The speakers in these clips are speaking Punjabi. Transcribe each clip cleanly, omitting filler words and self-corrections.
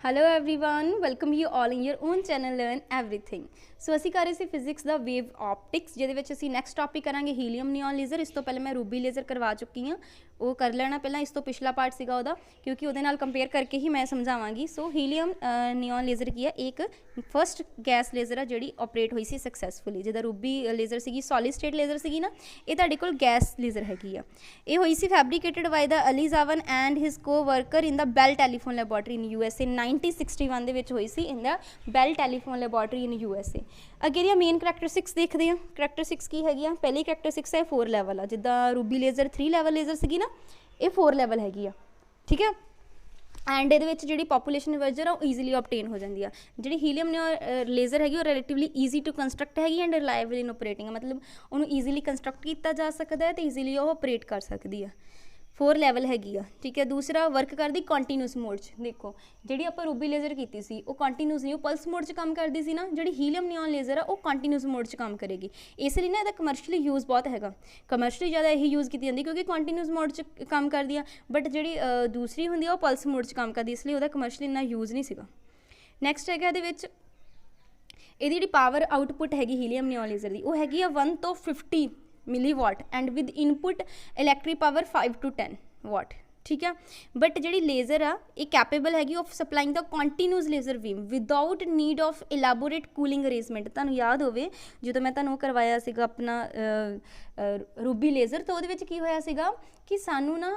Hello everyone, welcome you all in your own channel learn everything. So असी कर रहे थे फिजिक्स द वेव ऑप्टिक्स, जिहदे नैक्सट टॉपिक करांगे हीलियम नियॉन लेज़र। इस तो पहले मैं रूबी लेज़र करवा चुकी हाँ, वो कर लेना पहला। इस तो पिछला पार्ट सीगा उहदा, क्योंकि उहदे नाल कंपेयर करके ही मैं समझावांगी। सो हीलियम नियॉन लेज़र की है, एक फस्ट गैस लेज़र है जिहड़ी ऑपरेट हुई सी सक्सैसफुली। जिद्दां रूबी लेज़र सीगी सॉलिड स्टेट लेज़र सीगी ना, ये तुहाडे कोल गैस लेज़र हैगी आ। ये हुई सी fabricated by the Ali Javan and his coworker in the Bell telephone laboratory in USA 1961 ਦੇ ਵਿੱਚ ਹੋਈ ਸੀ in the Bell telephone laboratory in USA। ਅੱਗੇ ਦੀਆਂ ਮੇਨ ਕਰੈਕਟਰਿਸਟਿਕਸ ਦੇਖਦੇ ਹਾਂ। ਕਰੈਕਟਰਿਸਟਿਕਸ ਕੀ ਹੈਗੀ ਆ? ਪਹਿਲੀ ਕਰੈਕਟਰਿਸਟਿਕਸ ਹੈ 4 ਲੈਵਲ ਆ। ਜਿੱਦਾਂ ਰੂਬੀ ਲੇਜ਼ਰ 3 ਲੈਵਲ ਲੇਜ਼ਰ ਸੀਗੀ ਨਾ, ਇਹ 4 ਲੈਵਲ ਹੈਗੀ ਆ, ਠੀਕ ਹੈ। ਐਂਡ ਇਹਦੇ ਵਿੱਚ ਜਿਹੜੀ ਪੋਪੂਲੇਸ਼ਨ ਵਰਜਰ ਆ ਉਹ ਈਜ਼ੀਲੀ ਓਬਟੇਨ ਹੋ ਜਾਂਦੀ ਆ। ਜਿਹੜੀ ਹੀਲੀਅਮ ਲੇਜ਼ਰ ਹੈਗੀ ਉਹ ਰਿਲੇਟਿਵਲੀ ਈਜ਼ੀ ਟੂ ਕੰਸਟਰਕਟ ਹੈਗੀ ਐਂਡ ਰਿਲਾਏਬਲ ਇਨ ਓਪਰੇਟਿੰਗ, ਮਤਲਬ ਉਹਨੂੰ ਈਜ਼ੀਲੀ ਕੰਸਟਰਕਟ ਕੀਤਾ ਜਾ ਸਕਦਾ ਹੈ ਅਤੇ ਈਜ਼ੀਲੀ ਉਹ ਓਪਰੇਟ ਕਰ ਸਕਦੀ ਆ। 4 ਲੈਵਲ ਹੈਗੀ ਆ, ਠੀਕ ਹੈ। ਦੂਸਰਾ ਵਰਕ ਕਰਦੀ ਕੰਟੀਨਿਊਸ ਮੋਡ 'ਚ। ਦੇਖੋ ਜਿਹੜੀ ਆਪਾਂ ਰੂਬੀ ਲੇਜ਼ਰ ਕੀਤੀ ਸੀ ਉਹ ਕੰਟੀਨਿਊਸ ਨਹੀਂ, ਉਹ ਪਲਸ ਮੋਡ 'ਚ ਕੰਮ ਕਰਦੀ ਸੀ ਨਾ। ਜਿਹੜੀ ਹੀਲੀਅਮ ਨਿਓਨ ਲੇਜ਼ਰ ਆ ਉਹ ਕੰਟੀਨਿਊਸ ਮੋਡ 'ਚ ਕੰਮ ਕਰੇਗੀ। ਇਸ ਲਈ ਨਾ ਇਹਦਾ ਕਮਰਸ਼ੀਅਲੀ ਯੂਜ਼ ਬਹੁਤ ਹੈਗਾ। ਕਮਰਸ਼ੀਅਲੀ ਜ਼ਿਆਦਾ ਇਹੀ ਯੂਜ਼ ਕੀਤੀ ਜਾਂਦੀ ਕਿਉਂਕਿ ਕੰਟੀਨਿਊਸ ਮੋਡ 'ਚ ਕੰਮ ਕਰਦੀ ਆ। ਬਟ ਜਿਹੜੀ ਦੂਸਰੀ ਹੁੰਦੀ ਆ ਉਹ ਪਲਸ ਮੋਡ 'ਚ ਕੰਮ ਕਰਦੀ, ਇਸ ਲਈ ਉਹਦਾ ਕਮਰਸ਼ੀਅਲੀ ਇੰਨਾ ਯੂਜ਼ ਨਹੀਂ ਸੀਗਾ। ਨੈਕਸਟ ਹੈਗਾ ਇਹਦੇ ਵਿੱਚ ਇਹਦੀ ਜਿਹੜੀ ਪਾਵਰ ਆਊਟਪੁੱਟ ਹੈਗੀ ਹੀਲੀਅਮ ਨਿਓਨ ਲੇਜ਼ਰ ਦੀ, ਉਹ ਹੈਗੀ ਆ 1 ਤੋਂ 50 milliwatt and with input electric power 5 to 10 watt, ਠੀਕ ਹੈ। ਬਟ ਜਿਹੜੀ ਲੇਜ਼ਰ ਆ ਇਹ ਕੈਪੇਬਲ ਹੈਗੀ ਆਫ ਸਪਲਾਈਂਗ ਦਾ continuous laser beam without need of elaborate cooling arrangement. ਤੁਹਾਨੂੰ ਯਾਦ ਹੋਵੇ ਜਦੋਂ ਮੈਂ ਤੁਹਾਨੂੰ ਕਰਵਾਇਆ ਸੀਗਾ ਆਪਣਾ ਰੂਬੀ ਲੇਜ਼ਰ, ਤਾਂ ਉਹਦੇ ਵਿੱਚ ਕੀ ਹੋਇਆ ਸੀਗਾ ਕਿ ਸਾਨੂੰ ਨਾ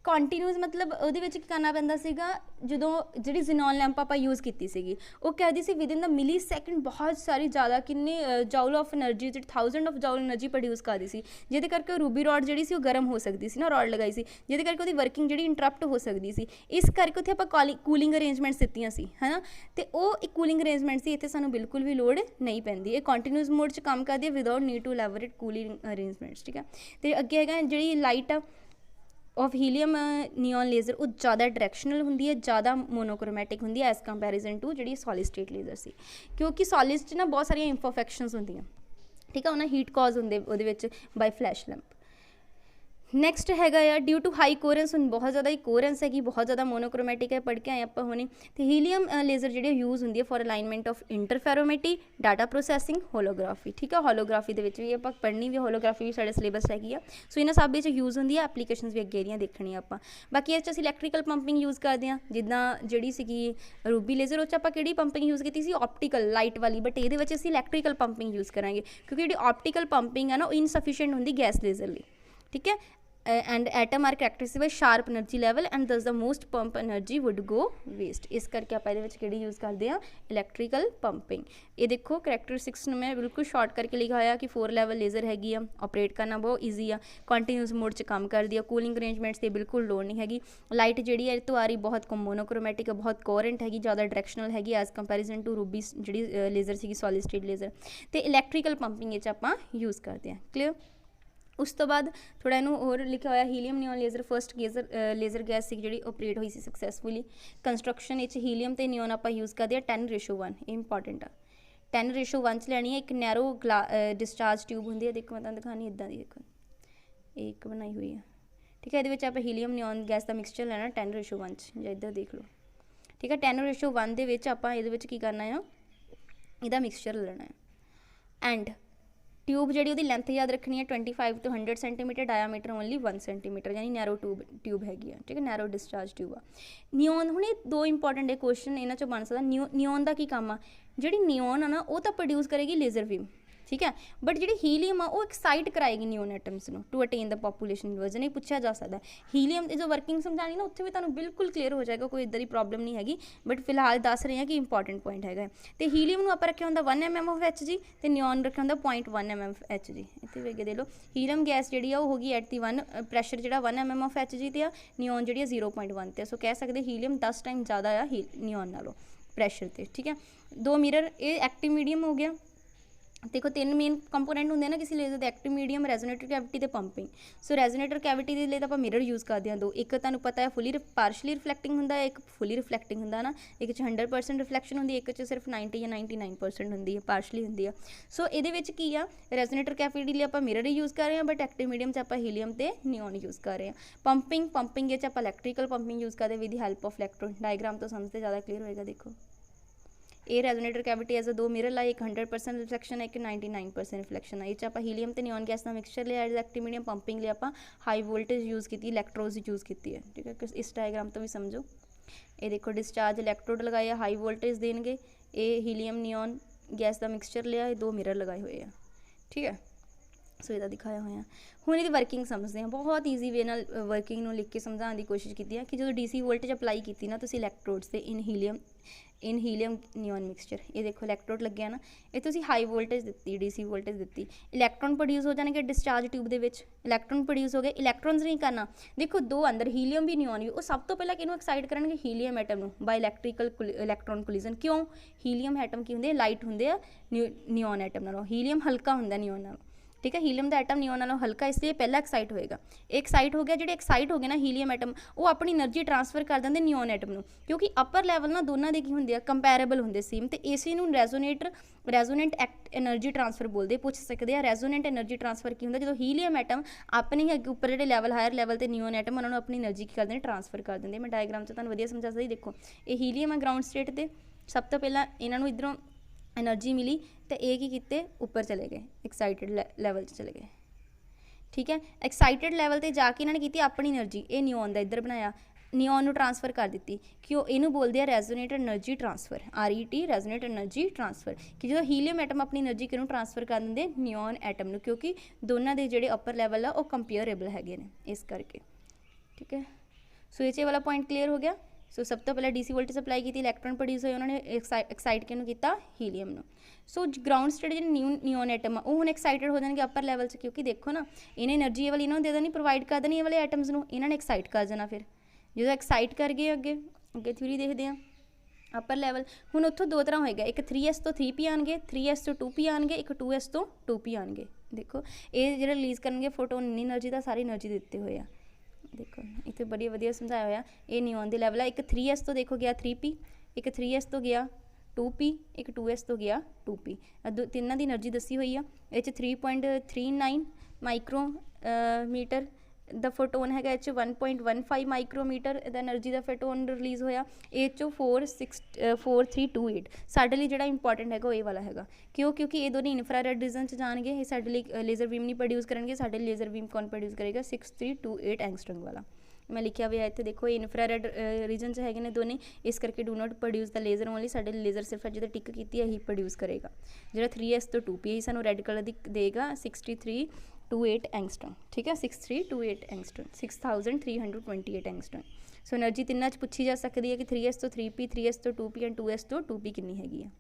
ਕੰਟੀਨਿਊਸ ਮਤਲਬ ਉਹਦੇ ਵਿੱਚ ਕੀ ਕਰਨਾ ਪੈਂਦਾ ਸੀਗਾ। ਜਦੋਂ ਜਿਹੜੀ ਜ਼ੀਨੋਨ ਲੈਂਪ ਆਪਾਂ ਯੂਜ਼ ਕੀਤੀ ਸੀਗੀ ਉਹ ਕਹਿੰਦੀ ਸੀ ਵਿਦਿਨ ਦਾ ਮਿਲੀ ਸੈਕਿੰਡ ਬਹੁਤ ਸਾਰੀ ਜ਼ਿਆਦਾ ਕਿੰਨੇ ਜਾਊਲ ਆਫ ਐਨਰਜੀ, ਜਿਹੜੀ 1000 ਆਫ ਜਾਊਲ ਐਨਰਜੀ ਪ੍ਰੋਡਿਊਸ ਕਰਦੀ ਸੀ, ਜਿਹਦੇ ਕਰਕੇ ਰੂਬੀ ਰੋਡ ਜਿਹੜੀ ਸੀ ਉਹ ਗਰਮ ਹੋ ਸਕਦੀ ਸੀ ਨਾ। ਰੋਡ ਲਗਾਈ ਸੀ ਜਿਹਦੇ ਕਰਕੇ ਉਹਦੀ ਵਰਕਿੰਗ ਜਿਹੜੀ ਇੰਟਰਪਟ ਹੋ ਸਕਦੀ ਸੀ। ਇਸ ਕਰਕੇ ਉੱਥੇ ਆਪਾਂ ਕੂਲਿੰਗ ਅਰੇਂਜਮੈਂਟਸ ਦਿੱਤੀਆਂ ਸੀ, ਹੈ ਨਾ। ਅਤੇ ਉਹ ਇੱਕ ਕੂਲਿੰਗ ਅਰੇਂਜਮੈਂਟ ਸੀ, ਇੱਥੇ ਸਾਨੂੰ ਬਿਲਕੁਲ ਵੀ ਲੋੜ ਨਹੀਂ ਪੈਂਦੀ। ਇਹ ਕੰਟੀਨਿਊਸ ਮੋਡ 'ਚ ਕੰਮ ਕਰਦੀ ਹੈ without need to elaborate cooling arrangements, ਠੀਕ ਹੈ। ਅਤੇ ਅੱਗੇ ਹੈਗਾ ਜਿਹੜੀ ਲਾਈਟ ਆ ऑफ हीलीਅਮ नियॉन लेज़र वो ज़्यादा डायरैक्शनल होंगी है, ज़्यादा मोनोक्रोमैटिक होंगी है एज़ कंपैरिजन टू जी सॉलिड स्टेट लेज़र सी। क्योंकि सॉलिड च ना बहुत सारिया इंपरफेक्शनस होंदियां, ठीक है। उन्हें हीट कॉज होंगे वो बाय फ्लैश लैंप। नैक्सट हैगा यार ड्यू टू हाई कोरेंस, हुण बहुत ज़्यादा कोरेंस हैगी, बहुत ज़्यादा मोनोक्रोमैटिक है। पढ़ के आए आप होने। तो हीलीअम लेज़र जी यूज़ होंगी है for alignment of interferometry, data processing, holography, ठीक है। होलोग्राफी भी आप पढ़नी भी, होलोग्राफी भी साढ़े सिलेबस हैगी आ। सो इन्होंने सब यूज़ होंगी है। एप्लीकेशन भी अगे देखनी आप। बाकी इस इलैक्ट्रिकल पंपिंग यूज़ करते हैं, जिदा जी सी रूबी लेज़र उस आप पंपिंग यूज़ की ऑप्टिकल लाइट वाली, बट ये इलैक्ट्रिकल पंपिंग यूज़ करेंगे क्योंकि जी ऑप्टिकल पंपिंग है ना वो इनसफिशिएंट होंगी गैस लेज़र लिए, ठीक है। And atom are characteristic by sharp energy level and thus the most pump energy would go waste. इस करके आप यूज़ करते हैं इलैक्ट्रिकल पंपिंग। ये देखो करैक्टरिस्टिक्स मैं बिल्कुल शॉर्ट करके लिखा होया कि 4 लेवल लेज़र हैगी, ऑपरेट करना बहुत ईजी आ, कंटीन्यूस मोड च काम करती है, कूलिंग अरेंजमेंट्स की बिल्कुल लोड़ नहीं हैगी। लाइट जी है तो आ रही बहुत मोनोक्रोमैटिक है, बहुत कोरेंट हैगी, ज़्यादा डायरैक्शनल हैगी एज़ कंपैरिजन टू रूबी जी लेज़र सी सॉलिड स्टेट लेज़र। तो इलैक्ट्रिकल पंपिंग आप यूज़ करते हैं। क्लीयर। उस तो बाद थोड़ा इनू होर लिखा होया helium neon laser first laser gas सी जी ऑपरेट हुई सी सक्सैसफुली। कंस्ट्रक्शन हीलीअम तो नियॉन आप यूज़ करते हैं 10:1, ये इंपॉर्टेंट आ। 10:1 च लैनी है। एक नैरो डिस्चार्ज ट्यूब होंगी है, देखो मैं दिखानी इदा की, देखो एक बनाई हुई है, ठीक है। ये आप हीलीअम नियॉन गैस का मिक्सचर लेना 10:1 या इधर देख लो, ठीक है। 10:1 आप ये करना है, इहदा मिक्सचर लेना है। एंड ट्यूब जी वो लेंथ याद रखनी है 25 to 100 centimetre, diameter only 1 centimetre, यानी नैरो ट्यूब हैगी है, ठीक है। नैरो डिस्चार्ज ट्यूब आ। नियॉन हुणे 2 इंपॉर्टेंट है क्वेश्चन इन्हां चों बन सकदा। नियॉन का की काम आ? जिहड़ी नियॉन आ ना वो तो प्रोड्यूस करेगी लेज़र बीम, ठीक है। बट जी हीलीअम आ वो एक्साइट कराएगी neon atoms to attain the population inversion. ये पूछा जा सकता है। हीलीअम की जो वर्किंग समझानी ना उत्थे भी तुहानूं बिल्कुल क्लीयर हो जाएगा, कोई इदां दी प्रॉब्लम नहीं हैगी। बट फिलहाल दस रहे हैं कि इंपॉर्टेंट पॉइंट है। तो हीलीअम नूं आपां रखिया हुंदा 1 mm ऑफ Hg तो नियॉन रखिया हुंदा 0.1 mm ऑफ Hg। इत्थे भी अगे दे लो हीलीअम गैस जी होगी एट दी 1 प्रैशर जो 1 mm ऑफ Hg ते आ, नियॉन जी 0.1 ते। सो कह सकते हीलीअम 10 टाइम ज़्यादा आ नियॉन नालों प्रैशर ते, ठीक है। 2 मिरर ये एक्टिव मीडियम हो गया। देखो 3 मेन ਕੰਪੋਨੈਂਟ ਹੁੰਦੇ ਨਾ ਕਿਸੇ ਲੇਜ਼ਰ ਦੇ, ਐਕਟਿਵ ਮੀਡੀਅਮ, ਰੈਜ਼ੋਨੇਟਰ ਕੈਵਿਟੀ ਤੇ ਪੰਪਿੰਗ। ਸੋ ਰੈਜ਼ੋਨੇਟਰ ਕੈਵਿਟੀ ਦੇ ਲਈ ਤਾਂ ਆਪਾਂ ਮਿਰਰ ਯੂਜ਼ ਕਰਦੇ ਹਾਂ ਦੋ, ਇੱਕ ਤੁਹਾਨੂੰ ਪਤਾ ਹੈ ਫੁੱਲੀ ਪਾਰਸ਼ਲੀ ਰਿਫਲੈਕਟਿੰਗ ਹੁੰਦਾ ਹੈ, ਇੱਕ ਫੁੱਲੀ ਰਿਫਲੈਕਟਿੰਗ ਹੁੰਦਾ ਨਾ, ਇੱਕ 'ਚ 100% ਰਿਫਲੈਕਸ਼ਨ ਹੁੰਦੀ ਹੈ, ਇੱਕ 'ਚ ਸਿਰਫ 90 ਜਾਂ 99% ਹੁੰਦੀ ਹੈ, ਪਾਰਸ਼ਲੀ ਹੁੰਦੀ ਆ। ਸੋ ਇਹਦੇ ਵਿੱਚ ਕੀ ਆ, ਰੈਜ਼ੋਨੇਟਰ ਕੈਵਿਟੀ ਲਈ ਆਪਾਂ ਮਿਰਰ ਹੀ ਯੂਜ਼ ਕਰ ਰਹੇ ਹਾਂ, ਬਟ ਐਕਟਿਵ ਮੀਡੀਅਮ 'ਚ ਆਪਾਂ ਹੀਲੀਅਮ ਤੇ ਨਿਓਨ ਯੂਜ਼ ਕਰ ਰਹੇ ਹਾਂ। ਪੰਪਿੰਗ ਇਹ 'ਚ ਆਪਾਂ ਇਲੈਕਟ੍ਰੀਕਲ ਪੰਪਿੰਗ ਯੂਜ਼ ਕਰਦੇ with the help of electron. Diagram ਤੋਂ ਸਮਝਦੇ ਜ਼ਿਆਦਾ ਕਲੀਅਰ ਹੋਏਗਾ। ਦੇਖੋ ਇਹ ਰੈਜ਼ੋਨੇਟਰ ਕੈਵਿਟੀ ਐਜ਼ ਦੋ ਮਿਰਰ ਲਾਏ, ਇੱਕ 100% ਰਿਫਲੈਕਸ਼ਨ ਹੈ, ਇੱਕ 99% ਰਿਫਲੈਕਸ਼ਨ ਹੈ। ਇਹ 'ਚ ਆਪਾਂ ਹੀਲੀਅਮ ਤੇ ਨਿਓਨ ਗੈਸ ਦਾ ਮਿਕਸਚਰ ਲਿਆ ਐਜ਼ ਐਕਟਿਵ ਮੀਡੀਅਮ। ਪੰਪਿੰਗ ਲਈ ਆਪਾਂ ਹਾਈ ਵੋਲਟੇਜ ਯੂਜ਼ ਕੀਤੀ, ਇਲੈਕਟ੍ਰੋਜ਼ ਯੂਜ਼ ਕੀਤੀ ਹੈ, ਠੀਕ ਹੈ। ਇਸ ਡਾਇਗਰਾਮ ਤੋਂ ਵੀ ਸਮਝੋ। ਇਹ ਦੇਖੋ ਡਿਸਚਾਰਜ ਇਲੈਕਟ੍ਰੋਡ ਲਗਾਏ ਆ, ਹਾਈ ਵੋਲਟੇਜ ਦੇਣਗੇ। ਇਹ ਹੀਲੀਅਮ ਨਿਓਨ ਗੈਸ ਦਾ ਮਿਕਸਚਰ ਲਿਆ, ਇਹ ਦੋ ਮਿਰਰ ਲਗਾਏ ਹੋਏ ਆ, ਠੀਕ ਹੈ। ਸੋ ਇਹਦਾ ਦਿਖਾਇਆ ਹੋਇਆ। ਹੁਣ ਇਹਦੀ ਵਰਕਿੰਗ ਸਮਝਦੇ ਹਾਂ। ਬਹੁਤ ਈਜ਼ੀ ਵੇ ਨਾਲ ਵਰਕਿੰਗ ਨੂੰ ਲਿਖ ਕੇ ਸਮਝਾਉਣ ਦੀ ਕੋਸ਼ਿਸ਼ ਕੀਤੀ ਹੈ ਕਿ ਜਦੋਂ DC ਵੋਲਟੇਜ ਅਪਲਾਈ ਕੀਤੀ ਨਾ ਤੁਸੀਂ ਇਲੈਕਟ੍ਰੋਡਸ ਤੇ ਇਨ ਹੀਲੀਅਮ ਨਿਓਨ ਮਿਕਸਚਰ, ਇਹ ਦੇਖੋ ਇਲੈਕਟ੍ਰੋਡ ਲੱਗਿਆ ਨਾ, ਇਹ ਤੁਸੀਂ ਹਾਈ ਵੋਲਟੇਜ ਦਿੱਤੀ, DC ਵੋਲਟੇਜ ਦਿੱਤੀ, ਇਲੈਕਟ੍ਰੋਨ ਪ੍ਰੋਡਿਊਸ ਹੋ ਜਾਣਗੇ ਡਿਸਚਾਰਜ ਟਿਊਬ ਦੇ ਵਿੱਚ। ਇਲੈਕਟ੍ਰੋਨ ਪ੍ਰੋਡਿਊਸ ਹੋ ਗਏ, ਇਲੈਕਟ੍ਰੋਨਸ ਨਹੀਂ ਕਰਨਾ। ਦੇਖੋ ਦੋ ਅੰਦਰ ਹੀਲੀਅਮ ਵੀ ਨਿਓਨ ਵੀ, ਉਹ ਸਭ ਤੋਂ ਪਹਿਲਾਂ ਕਿਹਨੂੰ ਐਕਸਾਈਟ ਕਰਨਗੇ, ਹੀਲੀਅਮ ਐਟਮ ਨੂੰ, ਬਾਈ ਇਲੈਕਟ੍ਰੀਕਲ ਇਲੈਕਟ੍ਰੋਨ ਕੋਲੀਜ਼ਨ। ਕਿਉਂ? ਹੀਲੀਅਮ ਐਟਮ ਕੀ ਹੁੰਦੇ ਆ, ਲਾਈਟ ਹੁੰਦੇ ਆ ਨਿਓਨ ਐਟਮ ਨਾਲੋਂ, ਹੀਲੀਅਮ ਹਲਕਾ ਹੁੰਦਾ ਨਿਓਨ ਨਾਲੋਂ, ਠੀਕ ਹੈ। ਹੀਲੀਅਮ ਦਾ ਐਟਮ ਨਿਓਨ ਨਾਲੋਂ ਹਲਕਾ, ਇਸ ਲਈ ਪਹਿਲਾਂ ਐਕਸਾਈਟ ਹੋਏਗਾ। ਐਕਸਾਈਟ ਹੋ ਗਿਆ, ਜਿਹੜੇ ਐਕਸਾਈਟ ਹੋ ਗਏ ਨਾ ਹੀਲੀਅਮ ਐਟਮ, ਉਹ ਆਪਣੀ એનર્ਜੀ ਟ੍ਰਾਂਸਫਰ ਕਰ ਦਿੰਦੇ ਨਿਓਨ ਐਟਮ ਨੂੰ, ਕਿਉਂਕਿ ਅਪਰ ਲੈਵਲ ਨਾ ਦੋਨਾਂ ਦੇ ਕੀ ਹੁੰਦੇ ਆ, ਕੰਪੈਰੇਬਲ ਹੁੰਦੇ ਸੇਮ। ਤੇ ਇਸੇ ਨੂੰ ਰੈਜ਼ੋਨੈਂਟ ਐਨਰਜੀ ਟ੍ਰਾਂਸਫਰ ਬੋਲਦੇ। ਪੁੱਛ ਸਕਦੇ ਆ ਰੈਜ਼ੋਨੈਂਟ ਐਨਰਜੀ ਟ੍ਰਾਂਸਫਰ ਕੀ ਹੁੰਦਾ, ਜਦੋਂ ਹੀਲੀਅਮ ਐਟਮ ਆਪਣੀ ਉੱਪਰ ਜਿਹੜੇ ਲੈਵਲ ਹਾਇਰ ਲੈਵਲ ਤੇ ਨਿਓਨ ਐਟਮ ਉਹਨਾਂ ਨੂੰ ਆਪਣੀ એનર્ਜੀ ਕੀ ਕਰਦੇ ਨੇ, ਟ੍ਰਾਂਸਫਰ ਕਰ ਦਿੰਦੇ। ਮੈਂ ਡਾਇਗਰਾਮ 'ਚ ਤੁਹਾਨੂੰ ਵਧੀਆ ਸਮਝਾ ਸਕਦੀ। ਦੇਖੋ ਇਹ ਹੀਲੀਅਮ ਆ ਗਰਾਊਂਡ ਸਟੇਟ ਤੇ, ਸਭ ਤੋਂ ਪਹਿਲਾਂ ਇਹਨਾਂ ਨੂੰ ਇੱਧਰੋਂ એનર્ਜੀ ਮਿਲੀ ਤੇ ਇਹ ਕੀ ਕੀਤੇ, ਉੱਪਰ ਚਲੇ ਗਏ, ਐਕਸਾਈਟਡ ਲੈਵਲ 'ਚ ਚਲੇ ਗਏ, ਠੀਕ ਹੈ। ਐਕਸਾਈਟਡ ਲੈਵਲ ਤੇ ਜਾ ਕੇ ਇਹਨਾਂ ਨੇ ਕੀਤੀ ਆਪਣੀ એનર્ਜੀ, ਇਹ ਨਿਓਨ ਦਾ ਇੱਧਰ ਬਣਾਇਆ, ਨਿਓਨ ਨੂੰ ਟ੍ਰਾਂਸਫਰ ਕਰ ਦਿੱਤੀ। ਕਿਉਂ? ਇਹਨੂੰ ਬੋਲਦੇ ਆ resonate energy transfer, RET, resonate energy transfer. ਕਿ ਜਦੋਂ ਹੀਲੀਅਮ ਐਟਮ ਆਪਣੀ એનર્ਜੀ ਕਿਹਨੂੰ ਟ੍ਰਾਂਸਫਰ ਕਰ ਦਿੰਦੇ, ਨਿਓਨ ਐਟਮ ਨੂੰ, ਕਿਉਂਕਿ ਦੋਨਾਂ ਦੇ ਜਿਹੜੇ ਅਪਰ ਲੈਵਲ ਆ ਉਹ ਕੰਪੇਅਰੇਬਲ ਹੈਗੇ ਨੇ, ਇਸ ਕਰਕੇ, ਠੀਕ ਹੈ। ਸੋ ਇਹ ਵਾਲਾ ਪੁਆਇੰਟ ਕਲੀਅਰ ਹੋ ਗਿਆ। ਸੋ ਸਭ ਤੋਂ ਪਹਿਲਾਂ DC ਵੋਲਟੇਜ ਸਪਲਾਈ ਕੀਤੀ, ਇਲੈਕਟ੍ਰੋਨ ਪ੍ਰੋਡਿਊਸ ਹੋਏ, ਉਹਨਾਂ ਨੇ ਐਕਸਾਈਟ ਕਿਹਨੂੰ ਕੀਤਾ, ਹੀਲੀਅਮ ਨੂੰ। ਸੋ ਗਰਾਊਂਡ ਸਟੇਟ ਜਿਹੜੇ ਨਿਓਨ ਐਟਮ ਆ ਉਹ ਹੁਣ ਐਕਸਾਈਟਡ ਹੋ ਜਾਣਗੇ ਅਪਰ ਲੈਵਲ 'ਚ, ਕਿਉਂਕਿ ਦੇਖੋ ਨਾ ਇਹਨੇ એનર્ਜੀ ਇਹ ਵਾਲੀ ਇਹਨਾਂ ਨੂੰ ਦੇ ਦੇਣੀ, ਪ੍ਰੋਵਾਈਡ ਕਰ ਦੇਣੀ ਇਹ ਵਾਲੇ ਐਟਮਸ ਨੂੰ, ਇਹਨਾਂ ਨੇ ਐਕਸਾਈਟ ਕਰ ਜਾਣਾ। ਫਿਰ ਜਦੋਂ ਐਕਸਾਈਟ ਕਰ ਗਏ ਅੱਗੇ ਥਿਊਰੀ ਦੇਖਦੇ ਹਾਂ। ਅਪਰ ਲੈਵਲ ਹੁਣ ਉੱਥੋਂ ਦੋ ਤਰ੍ਹਾਂ ਹੋਏਗਾ, ਇੱਕ 3s ਤੋਂ 3p ਆਉਣਗੇ, 3s ਤੋਂ 2p ਆਉਣਗੇ, ਇੱਕ 2s ਤੋਂ 2p ਆਉਣਗੇ। ਦੇਖੋ ਇਹ ਜਿਹੜਾ ਰਿਲੀਜ਼ ਕਰਨਗੇ ਫੋਟੋਨ, ਇੰਨੀ એનર્ਜੀ ਦਾ ਸਾਰੀ એનર્ਜੀ ਦਿੱਤੇ ਹੋਏ ਆ। ਦੇਖੋ ਇੱਥੇ ਬੜੀ ਵਧੀਆ ਸਮਝਾਇਆ ਹੋਇਆ। ਇਹ ਨਿਓਨ ਦੇ ਲੈਵਲ ਆ, ਇੱਕ 3s ਤੋਂ ਦੇਖੋ ਗਿਆ 3p, ਇੱਕ 3s ਤੋਂ ਗਿਆ 2p, ਇੱਕ 2s ਤੋਂ ਗਿਆ 2p। ਤਿੰਨਾਂ ਦੀ એનર્ਜੀ ਦੱਸੀ ਹੋਈ ਆ। ਇਹ 'ਚ 3.39 ਮਾਈਕਰੋਮੀਟਰ ਦਾ ਫੋਟੋਨ ਹੈਗਾ, ਇਹ 'ਚ 1.15 ਮਾਈਕਰੋਮੀਟਰ ਦਾ એનર્ਜੀ ਦਾ ਫੋਟੋਨ ਰਿਲੀਜ਼ ਹੋਇਆ। ਇਹ 'ਚੋਂ 4328 ਸਾਡੇ ਲਈ ਜਿਹੜਾ ਇੰਪੋਰਟੈਂਟ ਹੈਗਾ ਉਹ ਇਹ ਵਾਲਾ ਹੈਗਾ। ਕਿਉਂਕਿ ਇਹ ਦੋਨੇ ਇਨਫਰਾਰੈਡ ਰੀਜਨ 'ਚ ਜਾਣਗੇ, ਇਹ ਸਾਡੇ ਲਈ ਲੇਜ਼ਰ ਬੀਮ ਨਹੀਂ ਪ੍ਰੋਡਿਊਸ ਕਰਨਗੇ, ਸਾਡੇ ਲਈ ਲੇਜ਼ਰ ਬੀਮ ਕੌਣ ਪ੍ਰੋਡਿਊਸ ਕਰੇਗਾ, 6328 ਐਂਗਸਟ੍ਰਮ ਵਾਲਾ। ਮੈਂ ਲਿਖਿਆ ਹੋਇਆ ਇੱਥੇ ਦੇਖੋ, ਇਹ ਇਨਫਰਾਰੈਡ ਰੀਜਨ 'ਚ ਹੈਗੇ ਨੇ ਦੋਨੇ, ਇਸ ਕਰਕੇ do not produce the laser only, ਸਾਡੇ ਲੇਜ਼ਰ ਸਿਰਫ ਜਿਹਦੇ ਟਿਕ ਕੀਤੀ ਹੈ ਇਹੀ ਪ੍ਰੋਡਿਊਸ ਕਰੇਗਾ। ਜਿਹੜਾ 3s ਤੋਂ 2p ਇਹੀ ਸਾਨੂੰ ਰੈੱਡ ਕਲਰ ਦੀ ਦੇਗਾ 6328 ਐਂਗਸਟ੍ਰਮ, ਠੀਕ ਹੈ। 6328 ਐਂਗਸਟ੍ਰਮ, 6328 ਐਂਗਸਟ੍ਰਮ। ਸੋ એનર્ਜੀ ਤਿੰਨਾਂ 'ਚ ਪੁੱਛੀ ਜਾ ਸਕਦੀ ਹੈ ਕਿ 3s ਤੋਂ 3p, 3s ਤੋਂ 2p ਐਂਡ 2s ਤੋਂ 2p ਕਿੰਨੀ ਹੈਗੀ ਹੈ।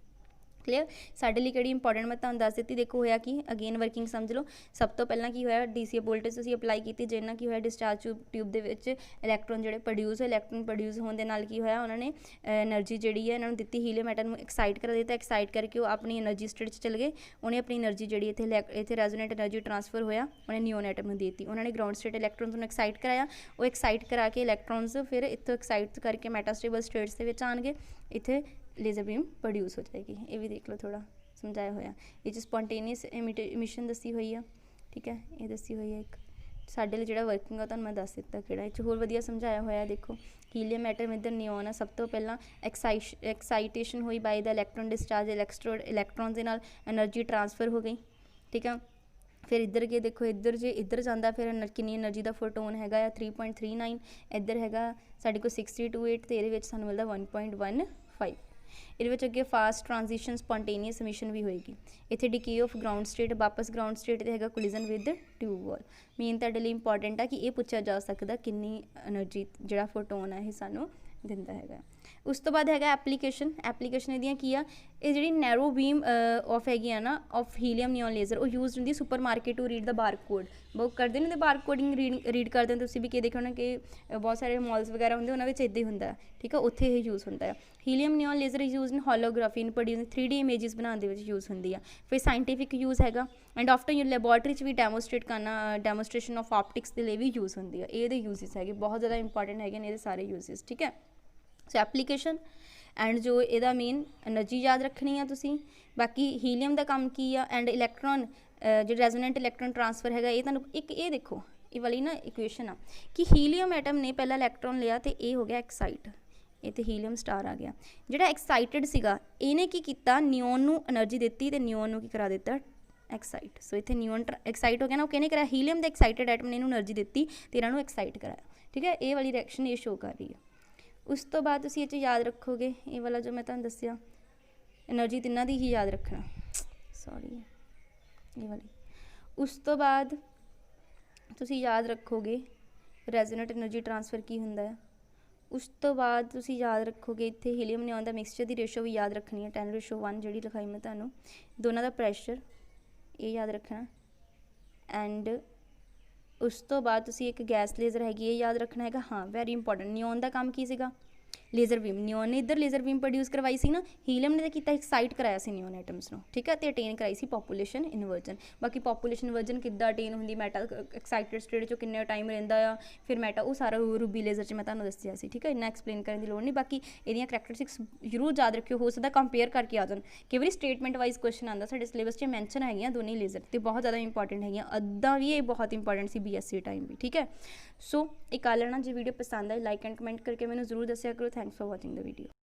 ਕਲੀਅਰ? ਸਾਡੇ ਲਈ ਕਿਹੜੀ ਇੰਪੋਰਟੈਂਟ ਮੈਂ ਤੁਹਾਨੂੰ ਦੱਸ ਦਿੱਤੀ। ਦੇਖੋ ਹੋਇਆ ਕਿ ਅਗੇਨ ਵਰਕਿੰਗ ਸਮਝ ਲਓ। ਸਭ ਤੋਂ ਪਹਿਲਾਂ ਕੀ ਹੋਇਆ, DC ਵੋਲਟੇਜ ਤੁਸੀਂ ਅਪਲਾਈ ਕੀਤੀ, ਜਿਹਦੇ ਨਾਲ ਕੀ ਹੋਇਆ, ਡਿਸਚਾਰਜ ਟਿਊਬ ਦੇ ਵਿੱਚ ਇਲੈਕਟ੍ਰੋਨ ਜਿਹੜੇ ਪ੍ਰੋਡਿਊਸ ਹੋਏ, ਇਲੈਕਟ੍ਰੋਨ ਪ੍ਰੋਡਿਊਸ ਹੋਣ ਦੇ ਨਾਲ ਕੀ ਹੋਇਆ, ਉਹਨਾਂ ਨੇ એનર્ਜੀ ਜਿਹੜੀ ਹੈ ਇਹਨਾਂ ਨੂੰ ਦਿੱਤੀ, ਹੀਲੀਅਮ ਐਟਮ ਨੂੰ ਐਕਸਾਈਟ ਕਰ ਦਿੱਤਾ। ਐਕਸਾਈਟ ਕਰਕੇ ਉਹ ਆਪਣੀ એનર્ਜੀ ਸਟੇਟ 'ਚ ਚਲੇ ਗਏ, ਉਹਨੇ ਆਪਣੀ એનર્ਜੀ ਜਿਹੜੀ ਇੱਥੇ ਰੈਜ਼ੋਨੈਂਟ એનર્ਜੀ ਟ੍ਰਾਂਸਫਰ ਹੋਇਆ, ਉਹਨੇ ਨਿਓਨ ਐਟਮ ਨੂੰ ਦੇ ਦਿੱਤੀ। ਉਹਨਾਂ ਨੇ ਗਰਾਊਂਡ ਸਟੇਟ ਇਲੈਕਟ੍ਰੋਨਸ ਨੂੰ ਐਕਸਾਈਟ ਕਰਾਇਆ, ਉਹ ਐਕਸਾਈਟ ਕਰਾ ਕੇ ਇਲੈਕਟ੍ਰੋਨਸ ਫਿਰ ਇੱਥੋਂ ਐਕਸਾਈਟ ਕਰਕੇ ਮੈਟਾਸਟੇਬਲ ਸਟੇਟਸ ਦੇ ਵਿੱਚ ਆਉਣਗੇ, ਇੱਥੇ ਲੇਜ਼ਰ ਬੀਮ ਪ੍ਰੋਡਿਊਸ ਹੋ ਜਾਏਗੀ। ਇਹ ਵੀ ਦੇਖ ਲਓ ਥੋੜ੍ਹਾ ਸਮਝਾਇਆ ਹੋਇਆ। ਇਹ 'ਚ ਸਪੋਂਟੇਨੀਅਸ ਐਮਿਸ਼ਨ ਦੱਸੀ ਹੋਈ ਆ, ਠੀਕ ਹੈ, ਇਹ ਦੱਸੀ ਹੋਈ ਹੈ। ਇੱਕ ਸਾਡੇ ਲਈ ਜਿਹੜਾ ਵਰਕਿੰਗ ਆ ਤੁਹਾਨੂੰ ਮੈਂ ਦੱਸ ਦਿੱਤਾ ਕਿਹੜਾ, ਇਹ 'ਚ ਹੋਰ ਵਧੀਆ ਸਮਝਾਇਆ ਹੋਇਆ। ਦੇਖੋ ਹੀਲੀਅਮ ਐਟਮ ਇੱਧਰ ਨਿਓਨ ਆ, ਸਭ ਤੋਂ ਪਹਿਲਾਂ ਐਕਸਾਈਟੇਸ਼ਨ ਹੋਈ ਬਾਈ ਦਾ ਇਲੈਕਟ੍ਰੋਨ ਡਿਸਚਾਰਜ, ਇਲੈਕਟ੍ਰੋਨ ਦੇ ਨਾਲ એનર્ਜੀ ਟ੍ਰਾਂਸਫਰ ਹੋ ਗਈ, ਠੀਕ ਆ। ਫਿਰ ਇੱਧਰ ਗਏ, ਦੇਖੋ ਇੱਧਰ ਜੇ ਇੱਧਰ ਜਾਂਦਾ ਫਿਰ ਕਿੰਨੀ એનર્ਜੀ ਦਾ ਫੋਟੋਨ ਹੈਗਾ ਆ 3.39, ਇੱਧਰ ਹੈਗਾ ਸਾਡੇ ਕੋਲ 6328 ਅਤੇ ਇਹਦੇ ਵਿੱਚ ਸਾਨੂੰ ਮਿਲਦਾ 1.15। ਇਹਦੇ ਵਿੱਚ ਅੱਗੇ ਫਾਸਟ ਟ੍ਰਾਂਜੀਸ਼ਨ ਸਪੋਂਟੇਨੀਅਸ ਐਮਿਸ਼ਨ ਵੀ ਹੋਏਗੀ। ਇੱਥੇ ਡੀਕੇ ਆਫ ਗਰਾਊਂਡ ਸਟੇਟ, ਵਾਪਸ ਗਰਾਊਂਡ ਸਟੇਟ 'ਤੇ ਹੈਗਾ ਕੋਲੀਜ਼ਨ ਵਿਦ ਟਿਊਬ ਵਾਲ। ਮੇਨ ਤੁਹਾਡੇ ਲਈ ਇੰਪੋਰਟੈਂਟ ਆ ਕਿ ਇਹ ਪੁੱਛਿਆ ਜਾ ਸਕਦਾ ਕਿੰਨੀ એનર્ਜੀ ਜਿਹੜਾ ਫੋਟੋਨ ਆ ਇਹ ਸਾਨੂੰ ਦਿੰਦਾ ਹੈਗਾ। ਉਸ ਤੋਂ ਬਾਅਦ ਹੈਗਾ ਐਪਲੀਕੇਸ਼ਨ ਇਹਦੀਆਂ ਕੀ ਆ, ਇਹ ਜਿਹੜੀ ਨੈਰੋ ਬੀਮ ਆਫ ਹੈਗੀ ਆ ਨਾ ਆਫ ਹੀਲੀਅਮ ਨਿਓਨ ਲੇਜ਼ਰ, ਉਹ ਯੂਜ਼ਡ ਹੁੰਦੀ super market to read the barcode. Book ਕਰਦੇ ਨੇ ਤੇ ਬਾਰ ਕੋਡਿੰਗ ਰੀਡ ਕਰਦੇ ਹੋ ਤੁਸੀਂ ਵੀ, ਕਿ ਦੇਖੋ ਨਾ ਕਿ ਬਹੁਤ ਸਾਰੇ ਮਾਲਸ ਵਗੈਰਾ ਹੁੰਦੇ ਉਹਨਾਂ ਵਿੱਚ ਇੱਦਾਂ ਹੀ ਹੁੰਦਾ, ਠੀਕ ਹੈ, ਉੱਥੇ ਇਹ ਯੂਜ਼ ਹੁੰਦਾ ਹੈ। Helium neon laser is use in holography, in producing 3D images ਬਣਾਉਣ ਦੇ ਵਿੱਚ ਯੂਜ਼ ਹੁੰਦੀ ਆ। ਫਿਰ ਸਾਇੰਟੀਫਿਕ ਯੂਜ਼ ਹੈਗਾ, ਐਂਡ ਆਫਟਰ ਯੂ ਲੈਬੋਰਟਰੀ 'ਚ ਵੀ ਡੈਮੋਸਟ੍ਰੇਟ ਕਰਨਾ, ਡੈਮੋਸਟ੍ਰੇਸ਼ਨ ਆਫ ਆਪਟਿਕਸ ਦੇ ਲਈ ਵੀ ਯੂਜ਼ ਹੁੰਦੀ ਆ। ਇਹਦੇ ਯੂਜ਼ਸ ਹੈਗੇ ਬਹੁਤ ਜ਼ਿਆਦਾ ਇੰਪੋਰਟੈਂਟ ਹੈਗੇ ਨੇ ਇਹਦੇ ਸਾਰੇ ਯੂਜ਼ਸ, ਠੀਕ ਹੈ। ਸੋ ਐਪਲੀਕੇਸ਼ਨ ਐਂਡ ਜੋ ਇਹਦਾ ਮੇਨ ਐਨਰਜੀ ਯਾਦ ਰੱਖਣੀ ਆ ਤੁਸੀਂ। ਬਾਕੀ ਹੀਲੀਅਮ ਦਾ ਕੰਮ ਕੀ ਆ, ਐਂਡ ਇਲੈਕਟ੍ਰੋਨ ਜਿਹੜਾ ਰੈਜ਼ੋਨੈਂਟ ਇਲੈਕਟ੍ਰੋਨ ਟਰਾਂਸਫਰ ਹੈਗਾ, ਇਹ ਤੁਹਾਨੂੰ ਇੱਕ ਇਹ ਦੇਖੋ, ਇਹ ਵਾਲੀ ਨਾ ਇਕੁਏਸ਼ਨ ਆ ਕਿ ਹੀਲੀਅਮ ਐਟਮ ਨੇ ਪਹਿਲਾਂ ਇਲੈਕਟ੍ਰੋਨ ਲਿਆ ਤੇ ਇਹ ਹੋ ਗਿਆ ਐਕਸਾਈਟ, ਇਹ ਤੇ ਹੀਲੀਅਮ ਸਟਾਰ ਆ ਗਿਆ। ਜਿਹੜਾ ਐਕਸਾਈਟਡ ਸੀਗਾ ਇਹਨੇ ਕੀ ਕੀਤਾ, ਨਿਓਨ ਨੂੰ એનર્ਜੀ ਦਿੱਤੀ ਤੇ ਨਿਓਨ ਨੂੰ ਕੀ ਕਰਾ ਦਿੱਤਾ, ਐਕਸਾਈਟ। ਸੋ ਇੱਥੇ ਨਿਓਨ ਐਕਸਾਈਟ ਹੋ ਗਿਆ ਨਾ, ਉਹ ਕਿਹਨੇ ਕਰਾਇਆ, ਹੀਲੀਅਮ ਦੇ ਐਕਸਾਈਟਡ ਐਟਮ ਨੇ ਇਹਨੂੰ એનર્ਜੀ ਦਿੱਤੀ ਤੇ ਇਹਨਾਂ ਨੂੰ ਐਕਸਾਈਟ ਕਰਾਇਆ, ਠੀਕ ਹੈ। ਇਹ ਵਾਲੀ ਰਿਐਕਸ਼ਨ ਇਹ ਸ਼ੋ ਕਰ ਰਹੀ ਹੈ। ਉਸ ਤੋਂ ਬਾਅਦ ਤੁਸੀਂ ਇਹ 'ਚ ਯਾਦ ਰੱਖੋਗੇ ਇਹ ਵਾਲਾ ਜੋ ਮੈਂ ਤੁਹਾਨੂੰ ਦੱਸਿਆ, એનર્ਜੀ ਤਿੰਨਾਂ ਦੀ ਹੀ ਯਾਦ ਰੱਖਣਾ, ਸੌਰੀ ਇਹ ਵਾਲੀ। ਉਸ ਤੋਂ ਬਾਅਦ ਤੁਸੀਂ ਯਾਦ ਰੱਖੋਗੇ ਰੈਜ਼ੋਨੈਂਟ એનર્ਜੀ ਟਰਾਂਸਫਰ ਕੀ ਹੁੰਦਾ ਹੈ। ਉਸ ਤੋਂ ਬਾਅਦ ਤੁਸੀਂ ਯਾਦ ਰੱਖੋਗੇ ਇੱਥੇ ਹੀਲੀਅਮ ਨਿਓਨ ਦਾ ਮਿਕਸਚਰ ਦੀ ਰੇਸ਼ੋ ਵੀ ਯਾਦ ਰੱਖਣੀ ਹੈ, 10:1 ਜਿਹੜੀ ਲਿਖਾਈ ਮੈਂ ਤੁਹਾਨੂੰ। ਦੋਨਾਂ ਦਾ ਪ੍ਰੈਸ਼ਰ ਇਹ ਯਾਦ ਰੱਖਣਾ, ਐਂਡ ਉਸ ਤੋਂ ਬਾਅਦ ਤੁਸੀਂ ਇੱਕ ਗੈਸ ਲੇਜ਼ਰ ਹੈਗੀ ਇਹ ਯਾਦ ਰੱਖਣਾ ਹੈਗਾ। ਹਾਂ ਵੈਰੀ ਇੰਪੋਰਟੈਂਟ, ਨਿਓਨ ਦਾ ਕੰਮ ਕੀ ਸੀਗਾ, ਲੇਜ਼ਰ ਬੀਮ। ਨਿਓਨ ਨੇ ਇੱਧਰ ਲੇਜ਼ਰ ਬੀਮ ਪ੍ਰੋਡਿਊਸ ਕਰਵਾਈ ਸੀ ਨਾ, ਹੀਲੀਅਮ ਨੇ ਤਾਂ ਕੀਤਾ ਐਕਸਾਈਟ ਕਰਾਇਆ ਸੀ ਨਿਓਨ ਐਟਮਸ ਨੂੰ, ਠੀਕ ਹੈ, ਤੇ ਅਟੇਨ ਕਰਾਈ ਸੀ ਪੋਪੂਲੇਸ਼ਨ ਇਨਵਰਜਨ। ਬਾਕੀ ਪੋਪੂਲੇਸ਼ਨ ਇਨਵਰਜਨ ਕਿੱਦਾਂ ਅਟੇਨ ਹੁੰਦੀ, ਮੈਟਲ ਐਕਸਾਈਟਡ ਸਟੇਟ 'ਚੋਂ ਕਿੰਨਾ ਟਾਈਮ ਰਹਿੰਦਾ ਆ, ਫਿਰ ਮੈਟਾ, ਉਹ ਸਾਰਾ ਰੂਬੀ ਲੇਜ਼ਰ 'ਚ ਮੈਂ ਤੁਹਾਨੂੰ ਦੱਸਿਆ ਸੀ, ਠੀਕ ਹੈ, ਇੰਨਾ ਐਕਸਪਲੇਨ ਕਰਨ ਦੀ ਲੋੜ ਨਹੀਂ। ਬਾਕੀ ਇਹਦੀਆਂ ਕਰੈਕਟਰਿਸਟਿਕਸ ਜ਼ਰੂਰ ਯਾਦ ਰੱਖਿਓ, ਹੋ ਸਕਦਾ ਕੰਪੇਅਰ ਕਰਕੇ ਆ ਜਾਣ, ਕਈ ਵਾਰੀ ਸਟੇਟਮੈਂਟ ਵਾਈਜ਼ ਕੁਐਸਚਨ ਆਉਂਦਾ, ਸਾਡੇ ਸਿਲੇਬਸ 'ਚ ਮੈਂਸ਼ਨ ਹੈਗੀਆਂ ਦੋਨੇ ਲੇਜ਼ਰ ਤੇ ਬਹੁਤ ਜ਼ਿਆਦਾ ਇੰਪੋਰਟੈਂਟ ਹੈਗੀਆਂ, ਅੱਧਾ ਵੀ ਇਹ ਬਹੁਤ ਇੰਪੋਰਟੈਂਟ ਸੀ BSc ਟਾਈਮ ਵੀ, ਠੀਕ ਹੈ। ਸੋ ਇਹ ਕਰ ਲੈਣਾ। ਜੇ ਵੀਡੀਓ ਪਸੰਦ ਆਏ ਲਾਈਕ ਐਂਡ ਕਮੈਂਟ ਕਰਕੇ ਮੈਨੂੰ ਜ਼ਰੂਰ ਦੱਸਿਆ ਕਰੋ। Thanks for watching the video.